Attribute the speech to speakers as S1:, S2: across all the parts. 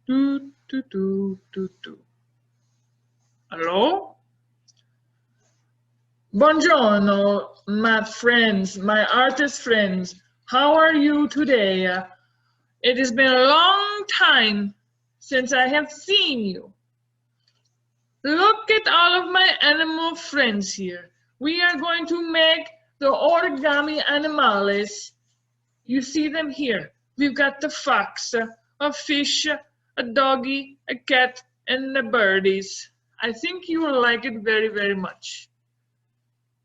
S1: Do, do, do, do, do. Hello? Buongiorno, my friends, my artist friends. How are you today? It has been a long time since I have seen you. Look at all of my animal friends here. We are going to make the origami animales. You see them here. We've got the fox, a fish, a doggy, a cat, and the birdies. I think you will like it very, very much.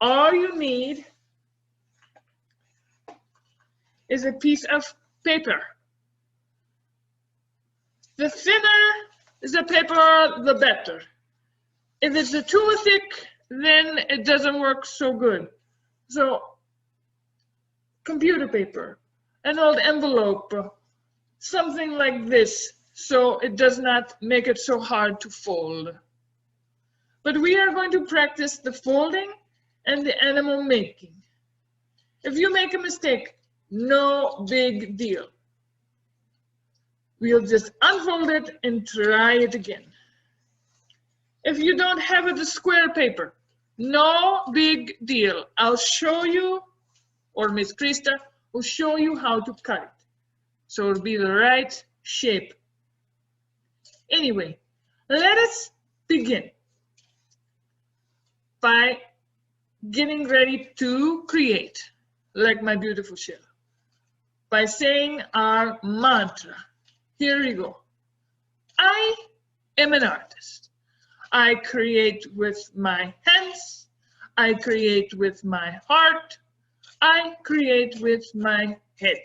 S1: All you need is a piece of paper. The thinner the paper, the better. If it's too thick, then it doesn't work so good. So, computer paper, an old envelope, something like this, so it does not make it so hard to fold. But we are going to practice the folding and the animal making. If you make a mistake, no big deal. We'll just unfold it and try it again. If you don't have the square paper, no big deal. I'll show you, or Miss Krista will show you how to cut it, so it'll be the right shape. Anyway, let us begin by getting ready to create, like my beautiful shell, by saying our mantra. Here we go. I am an artist. I create with my hands. I create with my heart. I create with my head.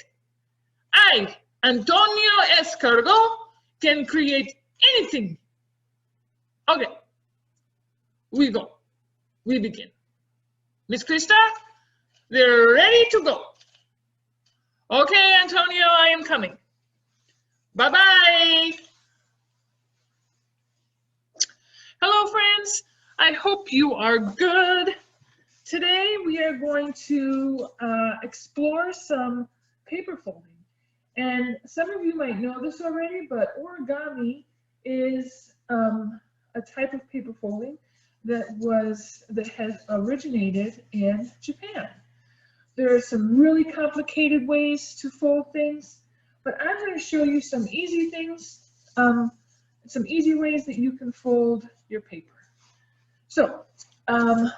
S1: I, Antonio Escargot, can create anything. Okay, we go. We begin. Miss Krista, they're ready to go. Okay, Antonio, I am coming. Bye-bye. Hello, friends. I hope you are good. Today, we are going to explore some paper folding. And some of you might know this already, but origami is a type of paper folding that has originated in Japan. There are some really complicated ways to fold things, but I'm going to show you some easy things, some easy ways that you can fold your paper. So I'm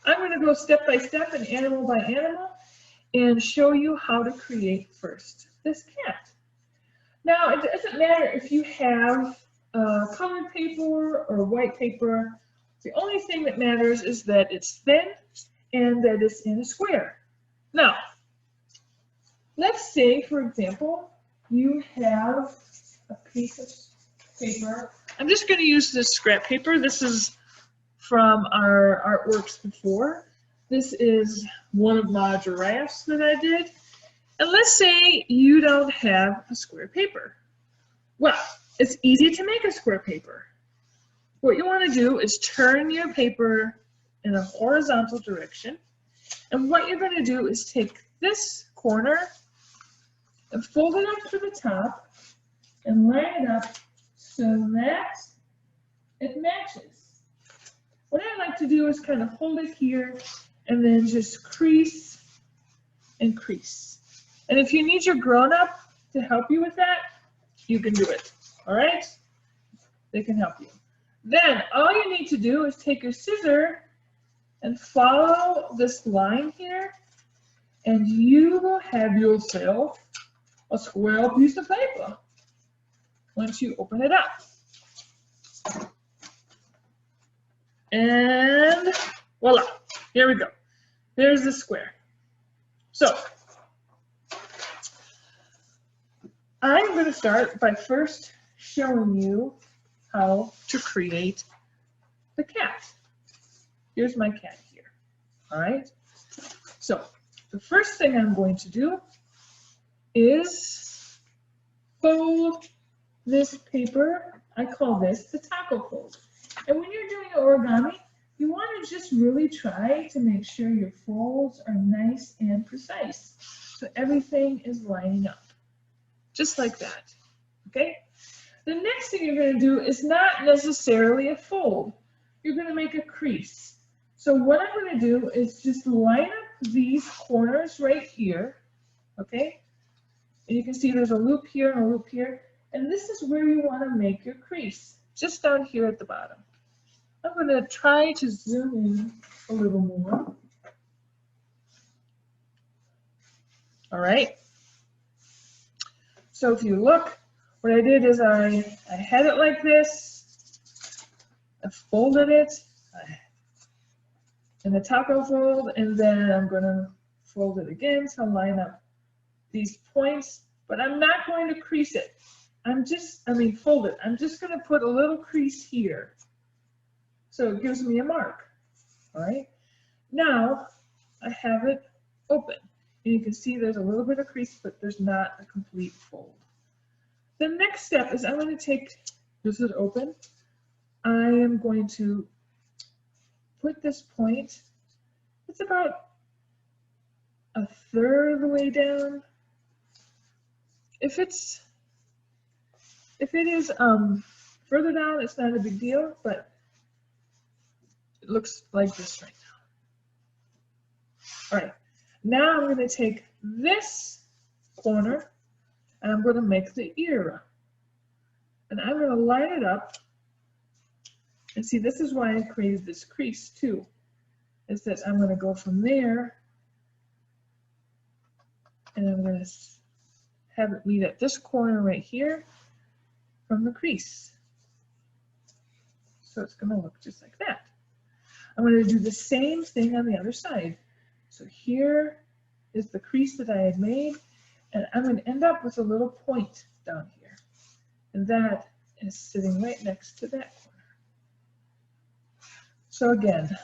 S1: going to go step by step and animal by animal and show you how to create first this cat. Now, it doesn't matter if you have colored paper or white paper. The only thing that matters is that it's thin and that it's in a square. Now, let's say, for example, you have a piece of paper. I'm just going to use this scrap paper. This is from our artworks before. This is one of my giraffes that I did. And let's say you don't have a square paper. Well, it's easy to make a square paper. What you want to do is turn your paper in a horizontal direction. And what you're going to do is take this corner and fold it up to the top and line it up so that it matches. What I like to do is kind of hold it here and then just crease and crease. And if you need your grown-up to help you with that, you can do it. All right? They can help you. Then all you need to do is take your scissor and follow this line here, and you will have yourself a square piece of paper once you open it up. And voila, here we go. There's the square. So I'm going to start by first showing you how to create the cat. Here's my cat here. All right. So the first thing I'm going to do is fold this paper. I call this the taco fold. And when you're doing origami, you want to just really try to make sure your folds are nice and precise, so everything is lining up, just like that. Okay. The next thing you're going to do is not necessarily a fold. You're going to make a crease. So what I'm going to do is just line up these corners right here, okay? And you can see there's a loop here and a loop here. And this is where you want to make your crease, just down here at the bottom. I'm going to try to zoom in a little more. All right. So if you look, what I did is I had it like this. I folded it in the taco fold, and then I'm going to fold it again to line up these points, but I'm not going to crease it. Fold it. I'm just going to put a little crease here. So it gives me a mark. All right. Now I have it open. And you can see there's a little bit of crease, but there's not a complete fold. The next step is I'm going to take, this is open. I am going to put this point, it's about a third of the way down. If it is further down, it's not a big deal, but it looks like this right now. All right, now I'm going to take this corner and I'm going to make the ear. And I'm going to line it up. And see, this is why I created this crease too, is that I'm going to go from there and I'm going to have it meet at this corner right here from the crease. So it's going to look just like that. I'm going to do the same thing on the other side. So here is the crease that I had made, and I'm going to end up with a little point down here. And that is sitting right next to that corner. So again,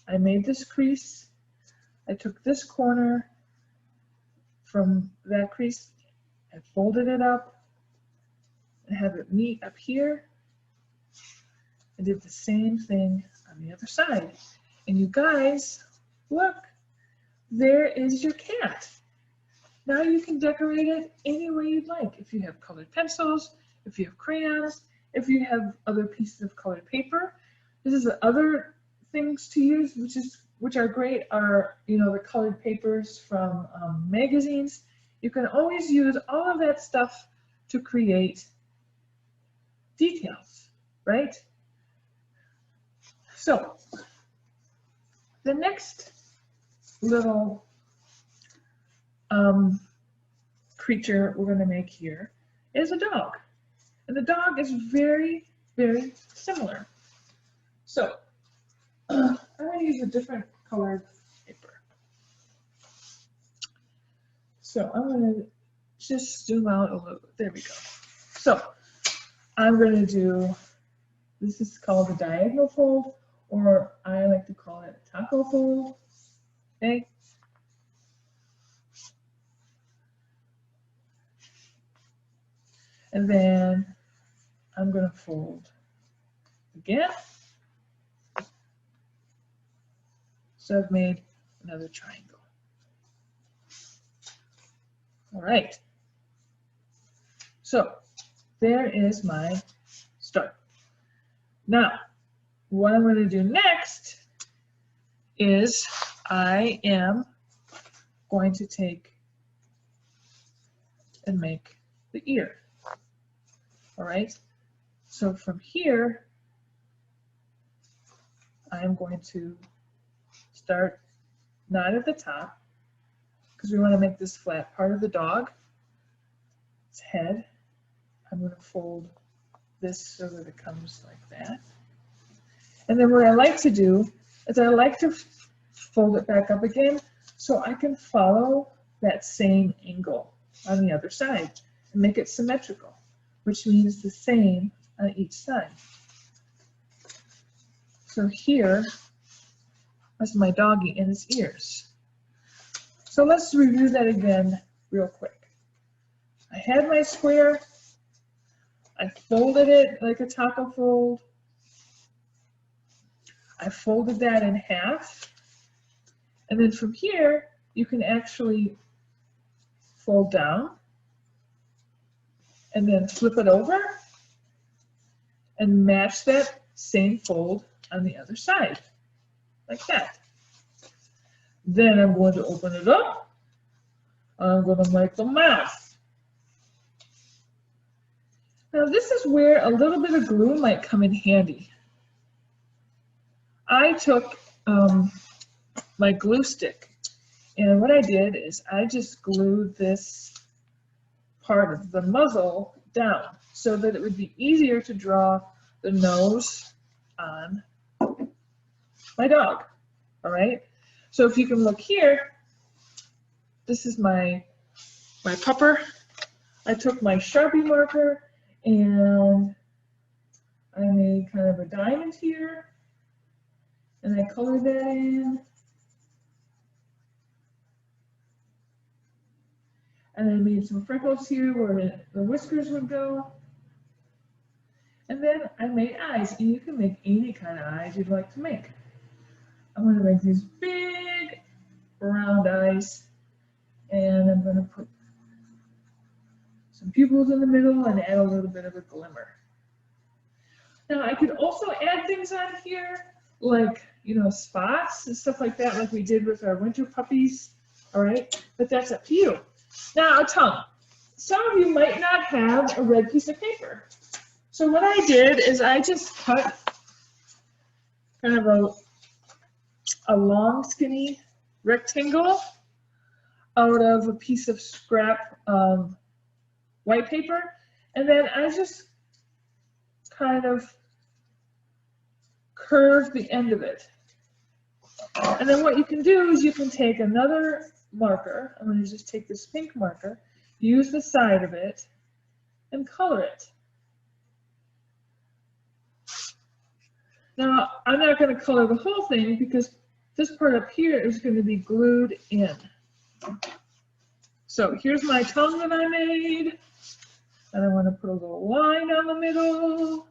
S1: I made this crease. I took this corner from that crease, I folded it up, and have it meet up here. I did the same thing on the other side. And you guys, look, there is your cat. Now you can decorate it any way you'd like. If you have colored pencils, if you have crayons, if you have other pieces of colored paper. This is the other things to use, which are great, are the colored papers from magazines. You can always use all of that stuff to create details, right? So the next little creature we're going to make here is a dog. And the dog is very, very similar. So I'm going to use a different colored paper. So I'm going to just zoom out a little. There we go. So I'm going to do, this is called a diagonal fold, or I like to call it a taco fold. Okay. And then I'm going to fold again. So I've made another triangle. All right. So there is my start. Now, what I'm going to do next is I am going to take and make the ear. All right. So from here, I'm going to start not at the top, because we want to make this flat part of the dog, its head. I'm going to fold this so that it comes like that. And then what I like to do is I like to fold it back up again so I can follow that same angle on the other side and make it symmetrical, which means the same on each side. So here is my doggy and his ears. So let's review that again real quick. I had my square, I folded it like a taco fold, I folded that in half, and then from here you can actually fold down and then flip it over and match that same fold on the other side, like that. Then I'm going to open it up. I'm going to make the mouth. Now this is where a little bit of glue might come in handy. I took my glue stick, and what I did is I just glued this part of the muzzle down so that it would be easier to draw the nose on my dog. All right, so if you can look here, this is my pupper. I took my Sharpie marker and I made kind of a diamond here, and I colored that in. And I made some freckles here where the whiskers would go. And then I made eyes, and you can make any kind of eyes you'd like to make. I'm going to make these big round eyes, and I'm going to put some pupils in the middle and add a little bit of a glimmer. Now I could also add things on here, like, you know, spots and stuff like that, like we did with our winter puppies. All right, but that's up to you. Now, a tongue. Some of you might not have a red piece of paper. So what I did is I just cut kind of a long, skinny rectangle out of a piece of scrap white paper. And then I just kind of curve the end of it. And then what you can do is you can take another marker. I'm going to just take this pink marker, use the side of it, and color it. Now, I'm not going to color the whole thing because this part up here is going to be glued in. So here's my tongue that I made, and I want to put a little line down the middle.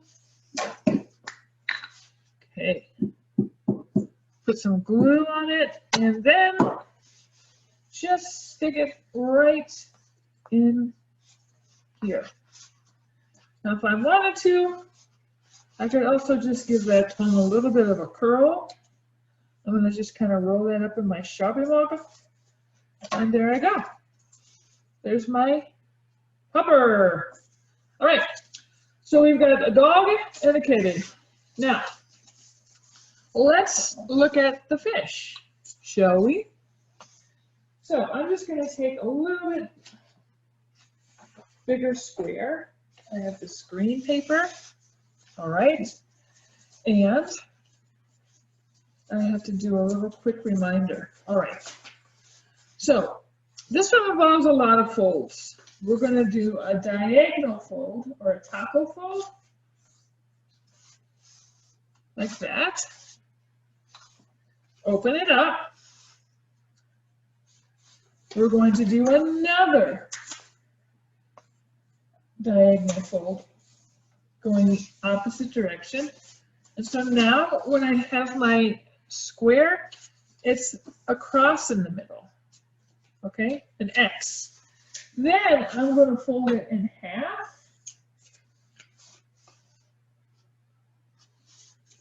S1: Okay. Put some glue on it, and then just stick it right in here. Now, if I wanted to, I could also just give that tongue a little bit of a curl. I'm going to just kind of roll that up in my Sharpie marker, and there I go. There's my pupper. All right, so we've got a dog and a kitty. Now, let's look at the fish, shall we? So I'm just going to take a little bit bigger square. I have the screen paper, all right, and I have to do a little quick reminder. All right, so this one involves a lot of folds. We're going to do a diagonal fold or a taco fold, like that. Open it up. We're going to do another diagonal fold going the opposite direction. And so now when I have my square, it's a cross in the middle, okay, an X. Then I'm going to fold it in half.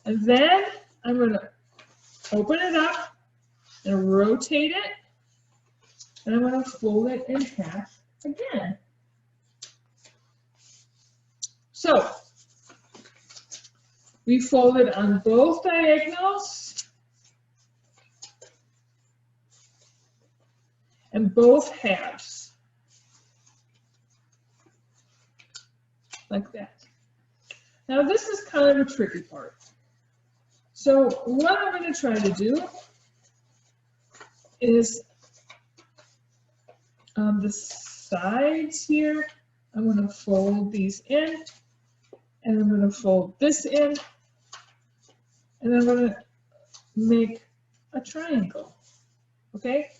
S1: And then I'm going to open it up and rotate it. And I'm going to fold it in half again. So we folded on both diagonals and both halves, like that. Now this is kind of a tricky part. So what I'm going to try to do is on the sides here, I'm going to fold these in, and I'm going to fold this in, and I'm going to make a triangle, okay?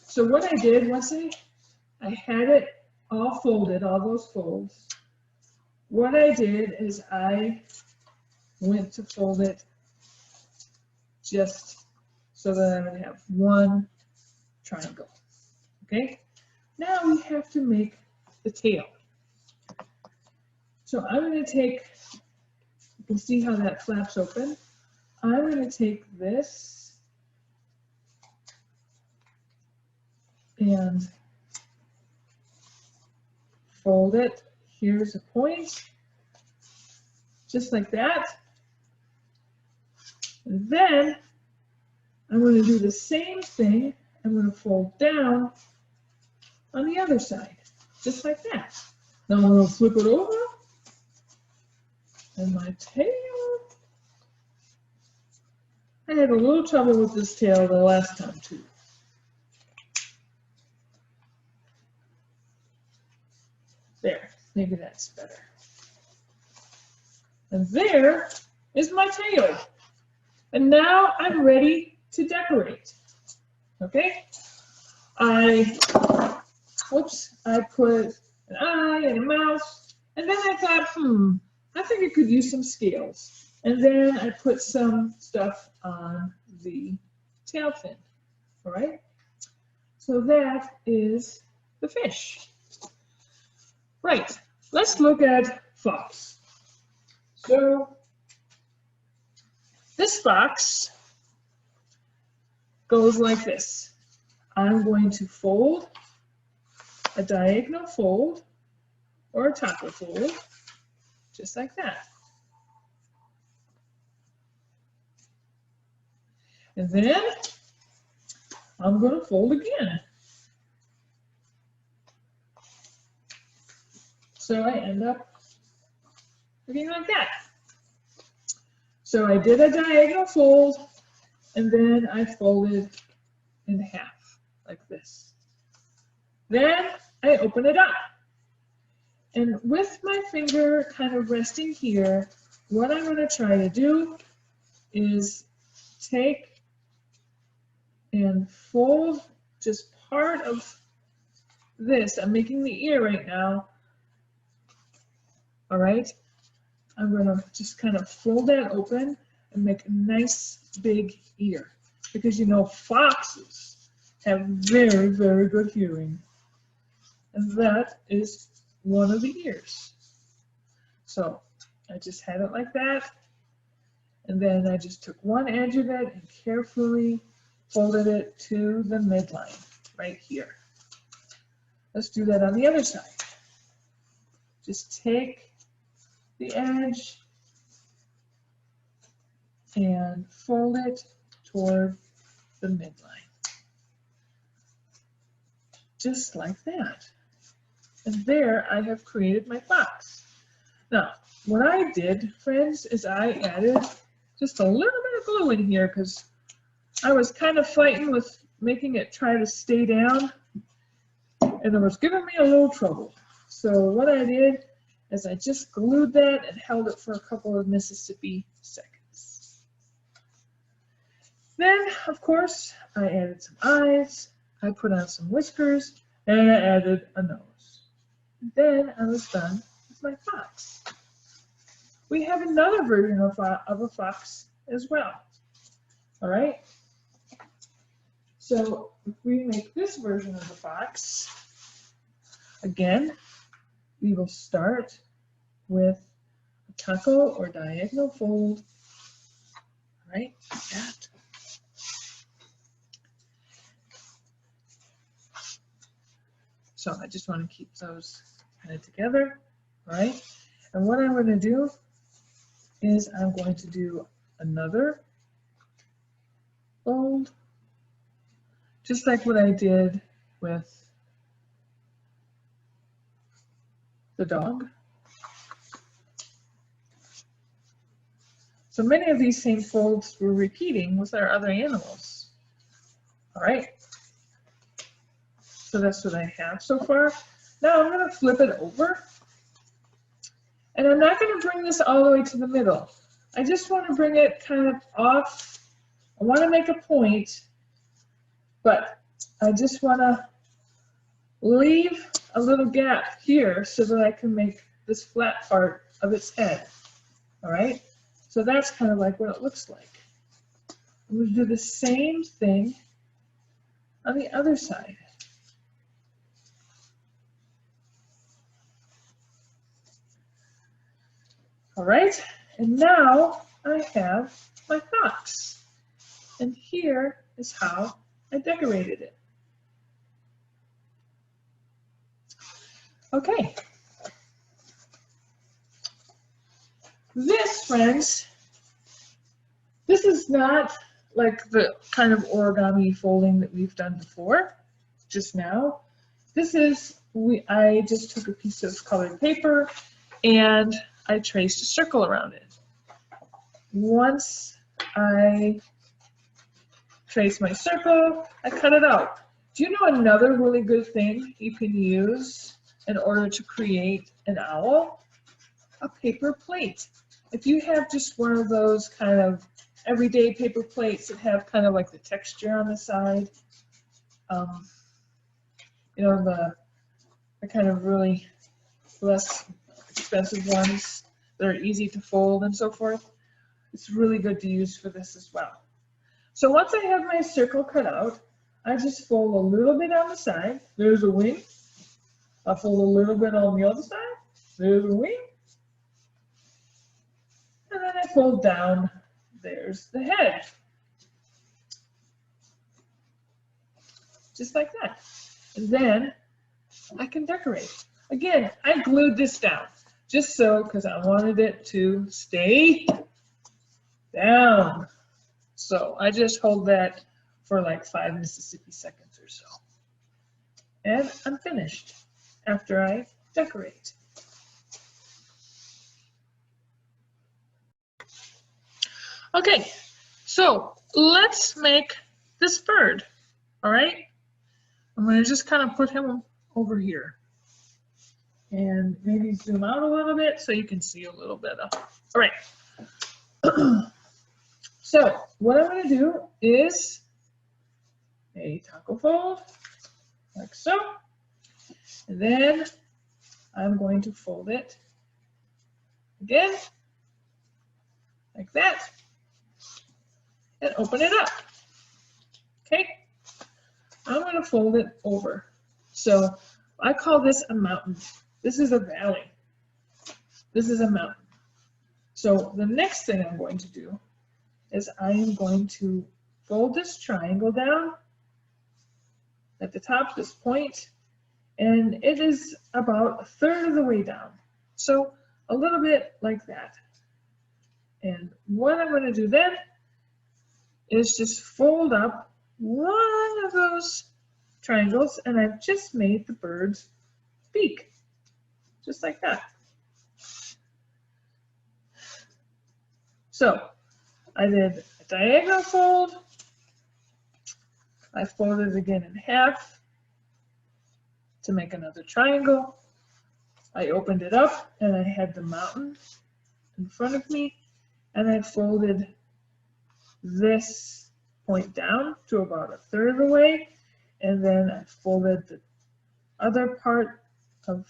S1: So what I did once I had it all folded, all those folds, what I did is I went to fold it just so that I would have one triangle, okay? Now we have to make the tail. So I'm going to take, you can see how that flaps open. I'm going to take this and fold it. Here's a point, just like that. And then I'm going to do the same thing. I'm going to fold down on the other side, just like that. Now I'm going to flip it over, and my tail. I had a little trouble with this tail the last time too. There, maybe that's better. And there is my tail. And now I'm ready to decorate. Okay? I put an eye and a mouth, and then I thought, I think it could use some scales. And then I put some stuff on the tail fin. All right? So that is the fish. Right, let's look at fox. So this fox goes like this. I'm going to fold a diagonal fold or a taco fold, just like that. And then I'm going to fold again. So I end up looking like that. So I did a diagonal fold, and then I folded in half, like this. Then I open it up. And with my finger kind of resting here, what I'm going to try to do is take and fold just part of this. I'm making the ear right now. All right, I'm going to just kind of fold that open and make a nice big ear, because you know foxes have very, very good hearing, and that is one of the ears. So I just had it like that, and then I just took one edge of it and carefully folded it to the midline right here. Let's do that on the other side. Just take the edge and fold it toward the midline. Just like that. And there I have created my fox. Now, what I did, friends, is I added just a little bit of glue in here because I was kind of fighting with making it try to stay down, and it was giving me a little trouble. So what I did is I just glued that and held it for a couple of Mississippi seconds. Then, of course, I added some eyes, I put on some whiskers, and I added a nose. Then I was done with my fox. We have another version of a fox as well. All right? So if we make this version of the fox, again, we will start with a taco or diagonal fold, right, like that. So I just want to keep those kind of together, right? And what I'm going to do is I'm going to do another fold, just like what I did with the dog. So many of these same folds we're repeating with our other animals. All right. So that's what I have so far. Now I'm going to flip it over. And I'm not going to bring this all the way to the middle. I just want to bring it kind of off. I want to make a point, but I just want to leave a little gap here so that I can make this flat part of its head. All right? So that's kind of like what it looks like. I'm going to do the same thing on the other side. All right, and now I have my fox. And here is how I decorated it. Okay. This, friends, this is not like the kind of origami folding that we've done before, just now. This is, I just took a piece of colored paper and I traced a circle around it. Once I trace my circle, I cut it out. Do you know another really good thing you can use in order to create an owl? A paper plate. If you have just one of those kind of everyday paper plates that have kind of like the texture on the side, you know, the kind of really less expensive ones that are easy to fold and so forth, it's really good to use for this as well. So once I have my circle cut out, I just fold a little bit on the side. There's a wing. I'll fold a little bit on the other side. There's a wing. And then I fold down. There's the head. Just like that. And then I can decorate. Again, I glued this down just so, because I wanted it to stay down. So I just hold that for like 5 Mississippi seconds or so. And I'm finished after I decorate. Okay, so let's make this bird, all right? I'm going to just kind of put him over here and maybe zoom out a little bit so you can see a little bit of, all right. So what I'm going to do is a taco fold, like so, and then I'm going to fold it again, like that, and open it up. Okay, I'm going to fold it over. So I call this a mountain. This is a valley. This is a mountain. So the next thing I'm going to do is I am going to fold this triangle down at the top, this point, and it is about 1/3 of the way down. So a little bit like that. And what I'm going to do then is just fold up one of those triangles, and I've just made the bird's beak, just like that. So I did a diagonal fold, I folded again in half to make another triangle, I opened it up and I had the mountain in front of me, and I folded this point down to about 1/3 of the way, and then I folded the other part of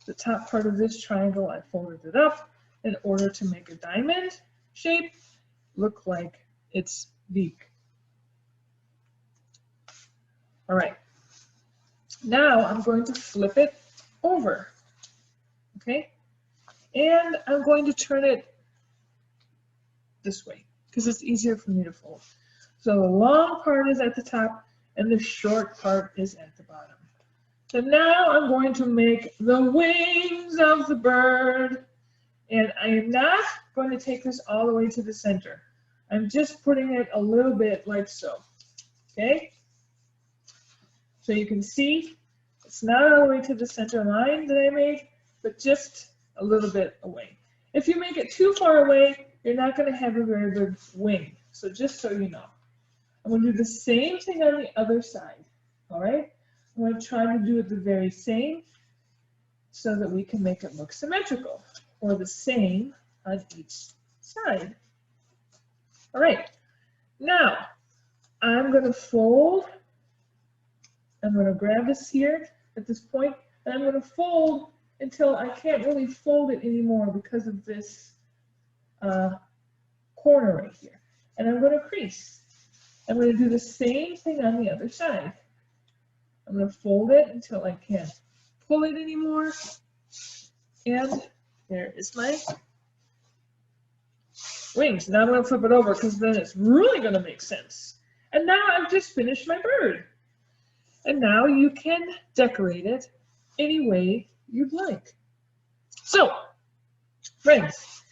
S1: the top part of this triangle, I folded it up in order to make a diamond shape look like its beak. All right, now I'm going to flip it over, okay? And I'm going to turn it this way because it's easier for me to fold. So the long part is at the top and the short part is at the bottom. So now I'm going to make the wings of the bird, and I am not going to take this all the way to the center. I'm just putting it a little bit like so, okay? So you can see it's not all the way to the center line that I made, but just a little bit away. If you make it too far away, you're not going to have a very good wing. So just so you know, I'm going to do the same thing on the other side. All right, I'm going to try to do it the very same so that we can make it look symmetrical, or the same on each side. All right, now I'm going to fold. I'm going to grab this here at this point, and I'm going to fold until I can't really fold it anymore because of this corner right here. And I'm going to crease. I'm going to do the same thing on the other side. I'm going to fold it until I can't pull it anymore, and There is my wings. Now I'm going to flip it over because then it's really going to make sense. And now I've just finished my bird. And now you can decorate it any way you'd like. So, friends,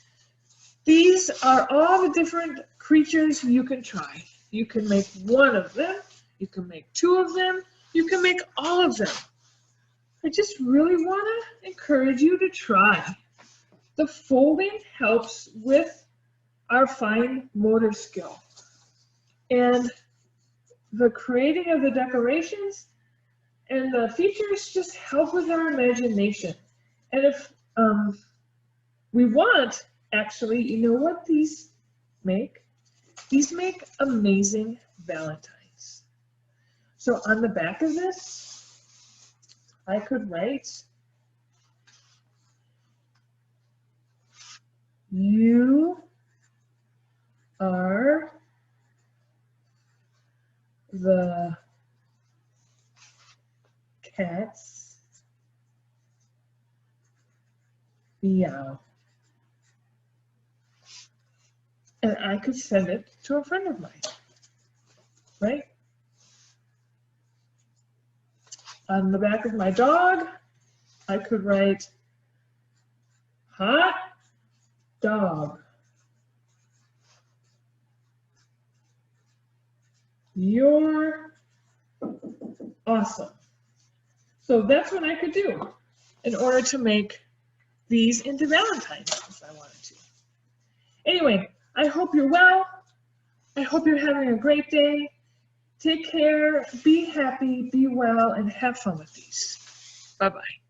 S1: these are all the different creatures you can try. You can make one of them, you can make two of them, you can make all of them. I just really want to encourage you to try. The folding helps with our fine motor skill. And the creating of the decorations and the features just help with our imagination. And if we want, actually, you know what these make? These make amazing valentines. So on the back of this, I could write, "You are the cat's meow." And I could send it to a friend of mine, right? On the back of my dog, I could write, "Hot dog. You're awesome." So that's what I could do in order to make these into valentines if I wanted to. Anyway, I hope you're well. I hope you're having a great day. Take care, be happy, be well, and have fun with these. Bye-bye.